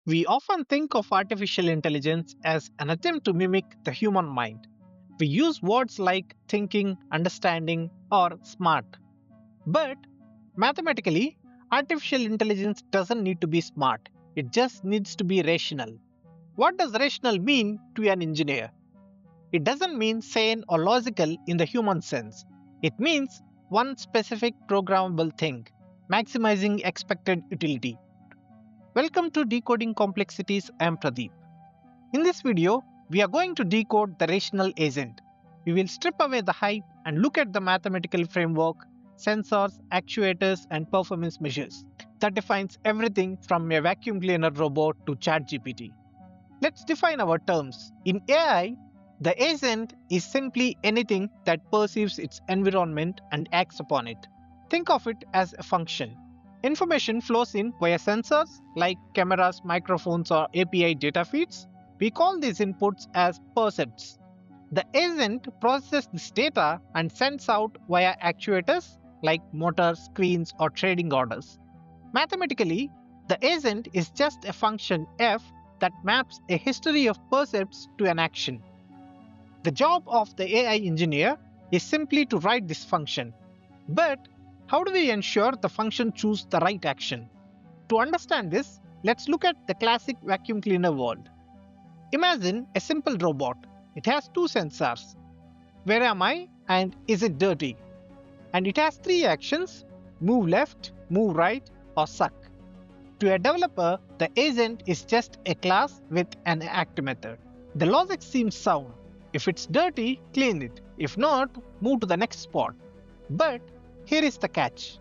We often think of artificial intelligence as an attempt to mimic the human mind. We use words like thinking, understanding, or smart. But mathematically, artificial intelligence doesn't need to be smart, it just needs to be rational. What does rational mean to an engineer? It doesn't mean sane or logical in the human sense. It means one specific programmable thing, maximizing expected utility. Welcome to Decoding Complexities. I am Pradeep. In this video, we are going to decode the rational agent. We will strip away the hype and look at the mathematical framework, sensors, actuators, and performance measures that defines everything from a vacuum cleaner robot to ChatGPT. Let's define our terms. In AI, the agent is simply anything that perceives its environment and acts upon it. Think of it as a function. Information flows in via sensors like cameras, microphones, or API data feeds. We call these inputs as percepts. The agent processes this data and sends out via actuators like motors, screens, or trading orders. Mathematically, the agent is just a function f that maps a history of percepts to an action. The job of the AI engineer is simply to write this function. But how do we ensure the function chooses the right action? To understand this, let's look at the classic vacuum cleaner world. Imagine a simple robot. It has two sensors. Where am I and is it dirty? And it has three actions: move left, move right, or suck. To a developer, the agent is just a class with an act method. The logic seems sound. If it's dirty, clean it. If not, move to the next spot. But here is the catch.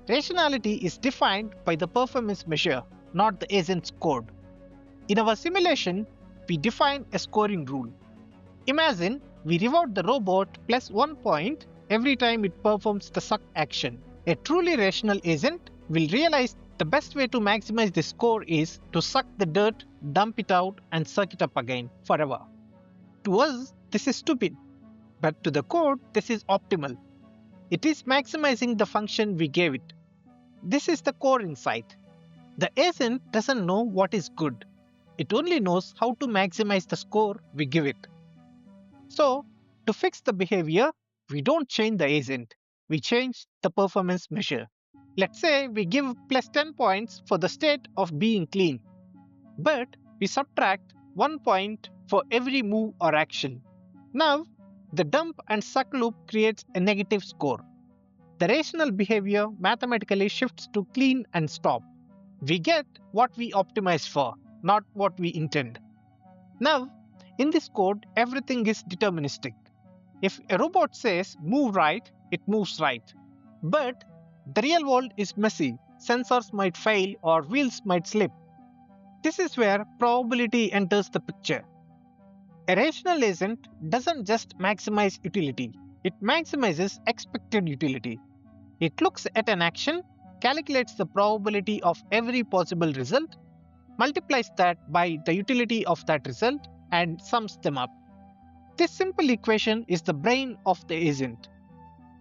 Rationality is defined by the performance measure, not the agent's code. In our simulation, we define a scoring rule. Imagine we reward the robot plus 1 point every time it performs the suck action. A truly rational agent will realize the best way to maximize the score is to suck the dirt, dump it out, and suck it up again forever. To us, this is stupid, but to the code, this is optimal. It is maximizing the function we gave it. This is the core insight. The agent doesn't know what is good. It only knows how to maximize the score we give it. So, to fix the behavior, we don't change the agent. We change the performance measure. Let's say we give plus 10 points for the state of being clean, but we subtract 1 point for every move or action. Now, the dump and suck loop creates a negative score. The rational behavior mathematically shifts to clean and stop. We get what we optimize for, not what we intend. Now, in this code, everything is deterministic. If a robot says move right, it moves right. But the real world is messy. Sensors might fail or wheels might slip. This is where probability enters the picture. A rational agent doesn't just maximize utility, it maximizes expected utility. It looks at an action, calculates the probability of every possible result, multiplies that by the utility of that result, and sums them up. This simple equation is the brain of the agent.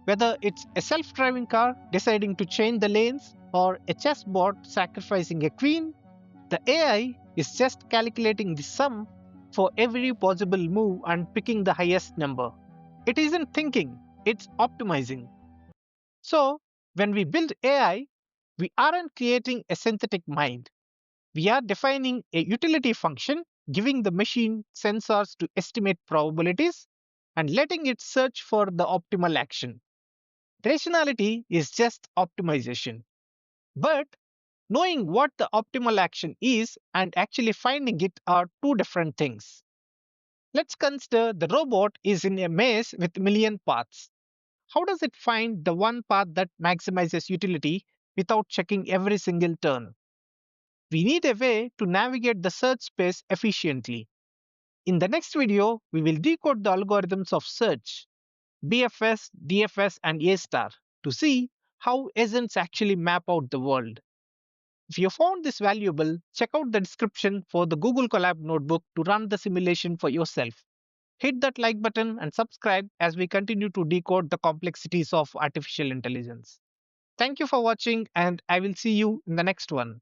Whether it's a self-driving car deciding to change the lanes or a chessboard sacrificing a queen, the AI is just calculating the sum for every possible move and picking the highest number. It isn't thinking, it's optimizing. So, when we build AI, we aren't creating a synthetic mind. We are defining a utility function, giving the machine sensors to estimate probabilities, and letting it search for the optimal action. Rationality is just optimization. But knowing what the optimal action is and actually finding it are two different things. Let's consider the robot is in a maze with a million paths. How does it find the one path that maximizes utility without checking every single turn? We need a way to navigate the search space efficiently. In the next video, we will decode the algorithms of search, BFS, DFS, and A star to see how agents actually map out the world. If you found this valuable, check out the description for the Google Colab notebook to run the simulation for yourself. Hit that like button and subscribe as we continue to decode the complexities of artificial intelligence. Thank you for watching, and I will see you in the next one.